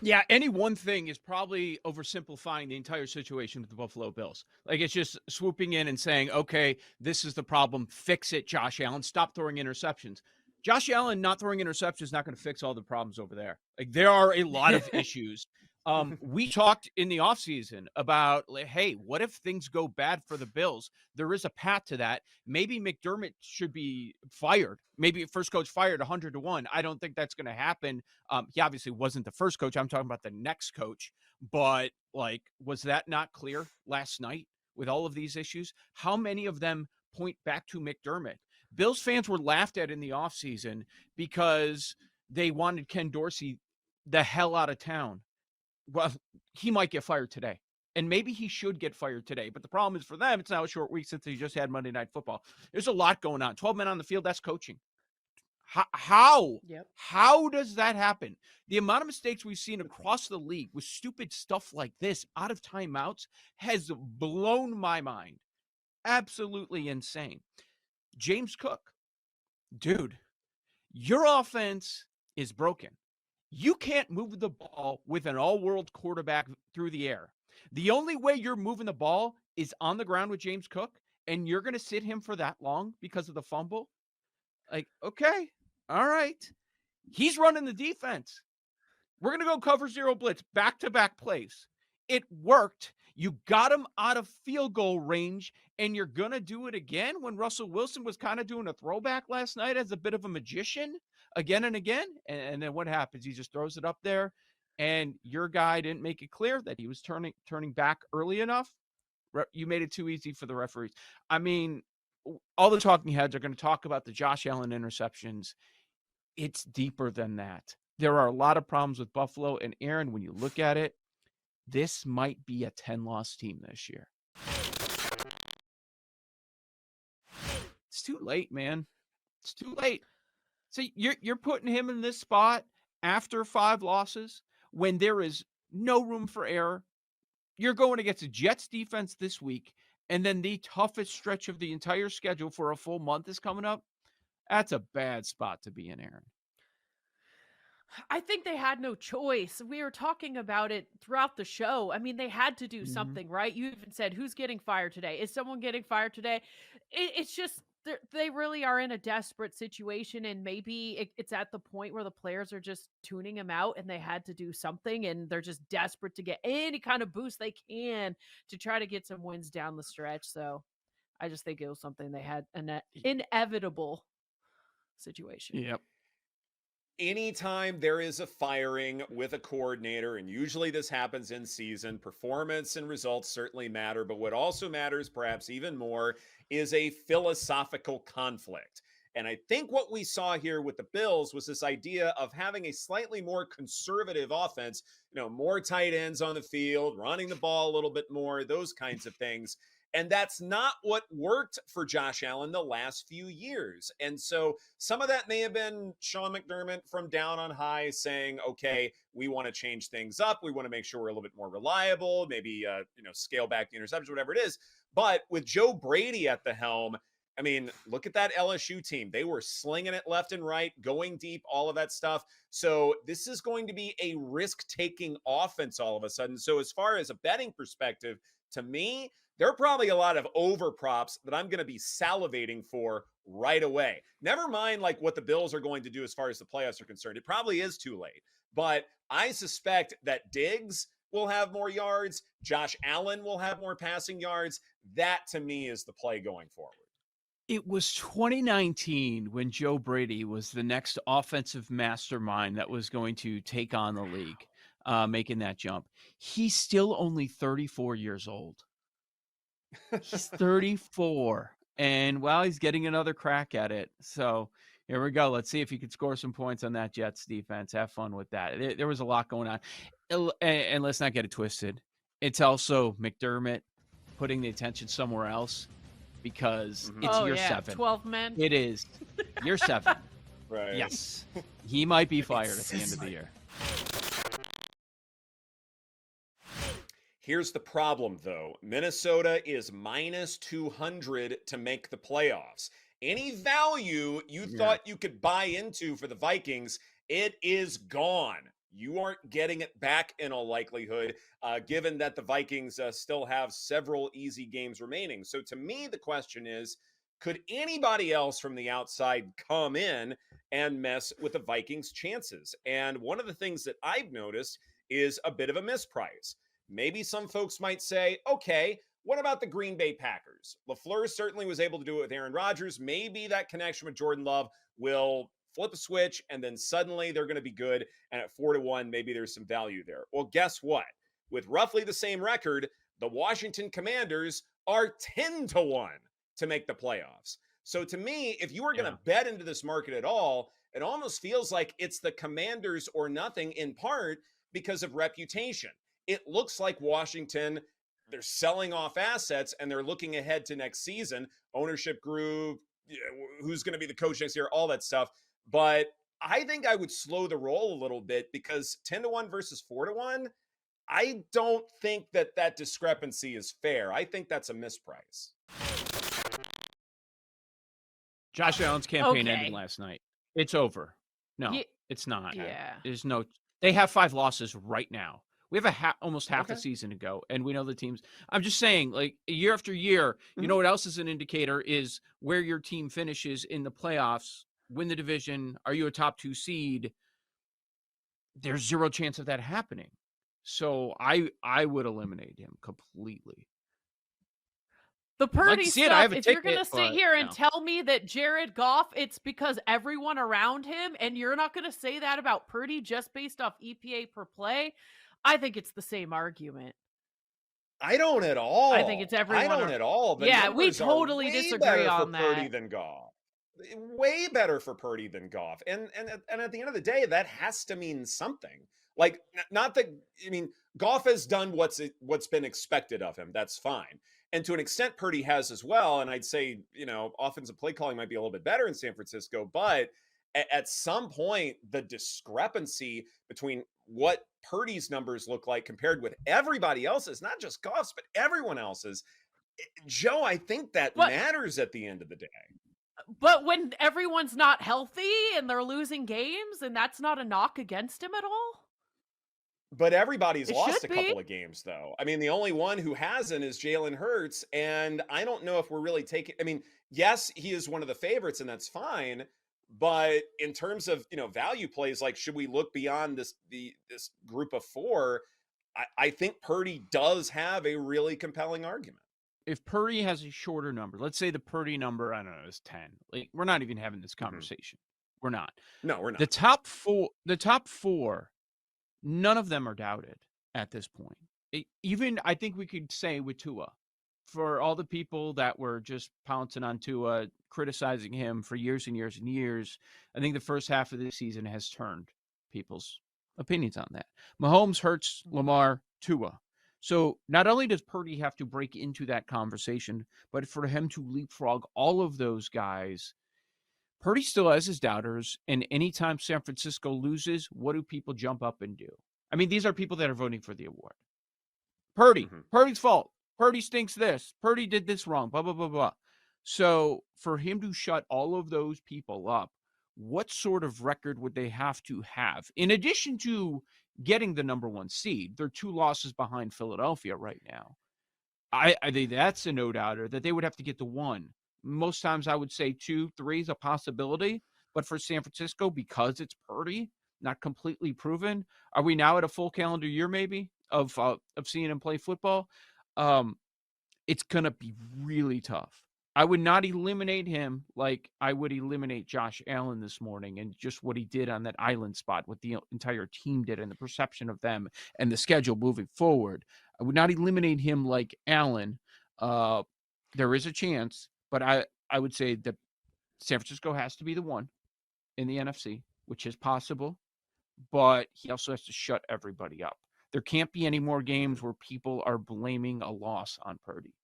Yeah, any one thing is probably oversimplifying the entire situation with the Buffalo Bills. Like, it's just swooping in and saying, "Okay, this is the problem. Fix it, Josh Allen. Stop throwing interceptions." Josh Allen not throwing interceptions is not going to fix all the problems over there. Like, there are a lot of issues. We talked in the offseason about, like, hey, what if things go bad for the Bills? There is a path to that. Maybe McDermott should be fired. Maybe first coach fired 100-1. I don't think that's going to happen. He obviously wasn't the first coach. I'm talking about the next coach. But, like, was that not clear last night with all of these issues? How many of them point back to McDermott? Bills fans were laughed at in the offseason because they wanted Ken Dorsey the hell out of town. Well, he might get fired today. And maybe he should get fired today. But the problem is for them, it's now a short week since he just had Monday Night Football. There's a lot going on. 12 men on the field, that's coaching. How? Yep. How does that happen? The amount of mistakes we've seen across the league with stupid stuff like this out of timeouts has blown my mind. Absolutely insane. James Cook, dude, your offense is broken. You can't move the ball with an all-world quarterback through the air. The only way you're moving the ball is on the ground with James Cook, and you're going to sit him for that long because of the fumble? Like, okay, all right. He's running the defense. We're going to go cover zero blitz, back-to-back plays. It worked. You got him out of field goal range, and you're going to do it again when Russell Wilson was kind of doing a throwback last night as a bit of a magician again and again. And then what happens? He just throws it up there, and your guy didn't make it clear that he was turning back early enough. You made it too easy for the referees. I mean, all the talking heads are going to talk about the Josh Allen interceptions. It's deeper than that. There are a lot of problems with Buffalo. And Aaron, when you look at it, this might be a 10-loss team this year. It's too late, man. It's too late. See, you're putting him in this spot after 5 losses when there is no room for error. You're going against the Jets defense this week, and then the toughest stretch of the entire schedule for a full month is coming up. That's a bad spot to be in, Aaron. I think they had no choice. We were talking about it throughout the show. I mean, they had to do something, right? You even said, who's getting fired today? Is someone getting fired today? It's just, they really are in a desperate situation. And maybe it's at the point where the players are just tuning him out and they had to do something and they're just desperate to get any kind of boost they can to try to get some wins down the stretch. So I just think it was something they had an inevitable situation. Yep. Anytime there is a firing with a coordinator, and usually this happens in season, performance and results certainly matter, but what also matters perhaps even more is a philosophical conflict. And I think what we saw here with the Bills was this idea of having a slightly more conservative offense, more tight ends on the field, running the ball a little bit more, those kinds of things. And that's not what worked for Josh Allen the last few years. And so some of that may have been Sean McDermott from down on high saying, okay, we want to change things up. We want to make sure we're a little bit more reliable, maybe, scale back the interceptions, whatever it is. But with Joe Brady at the helm, I mean, look at that LSU team. They were slinging it left and right, going deep, all of that stuff. So this is going to be a risk-taking offense all of a sudden. So as far as a betting perspective, to me, there are probably a lot of over props that I'm going to be salivating for right away. Never mind like what the Bills are going to do as far as the playoffs are concerned. It probably is too late. But I suspect that Diggs will have more yards. Josh Allen will have more passing yards. That, to me, is the play going forward. It was 2019 when Joe Brady was the next offensive mastermind that was going to take on the league, making that jump. He's still only 34 years old. He's 34. And, well, he's getting another crack at it. So here we go. Let's see if he can score some points on that Jets defense. Have fun with that. There was a lot going on. And let's not get it twisted. It's also McDermott putting the attention somewhere else because it's year 7. 12 men. It is year 7. Right. Yes. He might be fired at the end of the year. Here's the problem, though. Minnesota is minus 200 to make the playoffs. Any value you thought you could buy into for the Vikings, it is gone. you aren't getting it back in all likelihood, given that the Vikings still have several easy games remaining. So to me, the question is, could anybody else from the outside come in and mess with the Vikings' chances? And one of the things that I've noticed is a bit of a misprice. Maybe some folks might say, okay, what about the Green Bay Packers? LaFleur certainly was able to do it with Aaron Rodgers. Maybe that connection with Jordan Love will flip a switch and then suddenly they're going to be good. And at 4-1, maybe there's some value there. Well, guess what? With roughly the same record, the Washington Commanders are 10-1 to make the playoffs. So to me, if you are going to bet into this market at all, it almost feels like it's the Commanders or nothing, in part because of reputation. It looks like Washington, they're selling off assets and they're looking ahead to next season, ownership group, who's going to be the coach next year, all that stuff. But I think I would slow the roll a little bit, because 10-1 versus 4-1, I don't think that discrepancy is fair. I think that's a misprice. Josh Allen's campaign ended last night. It's over. No, it's not. Yeah. There's no. They have 5 losses right now. We have almost half a season to go, and we know the teams. I'm just saying, like, year after year, you know what else is an indicator is where your team finishes in the playoffs, win the division. Are you a top 2 seed? There's 0 chance of that happening. So I would eliminate him completely. The Purdy stuff, if you're going to sit here and no. tell me that Jared Goff, it's because everyone around him, and you're not going to say that about Purdy just based off EPA per play, I think it's the same argument. I don't at all. I think it's everyone. I don't at all. Yeah, we totally disagree on that. Purdy than Goff. Way better for Purdy than Goff. And at the end of the day, that has to mean something. Like, not that, I mean, Goff has done what's been expected of him. That's fine. And to an extent, Purdy has as well. And I'd say, offensive play calling might be a little bit better in San Francisco. But at some point, the discrepancy between what Purdy's numbers look like compared with everybody else's, not just Goff's, but everyone else's, Joe, I think that matters at the end of the day. But when everyone's not healthy and they're losing games, and that's not a knock against him at all? But everybody's lost a couple of games, though. I mean, the only one who hasn't is Jalen Hurts, and I don't know if we're really taking. I mean, yes, he is one of the favorites, and that's fine. But in terms of value plays, like, should we look beyond this group of 4? I think Purdy does have a really compelling argument. If Purdy has a shorter number, let's say the Purdy number, I don't know, is 10. Like, we're not even having this conversation. We're not. No, we're not. The top four. None of them are doubted at this point. Even, I think we could say with Tua, for all the people that were just pouncing on Tua, criticizing him for years and years and years, I think the first half of this season has turned people's opinions on that. Mahomes, Hurts, Lamar, Tua. So not only does Purdy have to break into that conversation, but for him to leapfrog all of those guys, Purdy still has his doubters, and anytime San Francisco loses, what do people jump up and do? I mean, these are people that are voting for the award. Purdy, Purdy's fault. Purdy stinks this. Purdy did this wrong, blah, blah, blah, blah. So for him to shut all of those people up, what sort of record would they have to have? In addition to getting the number 1 seed, they're 2 losses behind Philadelphia right now. I think that's a no-doubter, that they would have to get to 1. Most times I would say 2, 3 is a possibility. But for San Francisco, because it's Purdy, not completely proven, are we now at a full calendar year maybe of seeing him play football? It's going to be really tough. I would not eliminate him like I would eliminate Josh Allen this morning, and just what he did on that island spot, what the entire team did and the perception of them and the schedule moving forward. I would not eliminate him like Allen. There is a chance, but I would say that San Francisco has to be the 1 in the NFC, which is possible, but he also has to shut everybody up. There can't be any more games where people are blaming a loss on Purdy.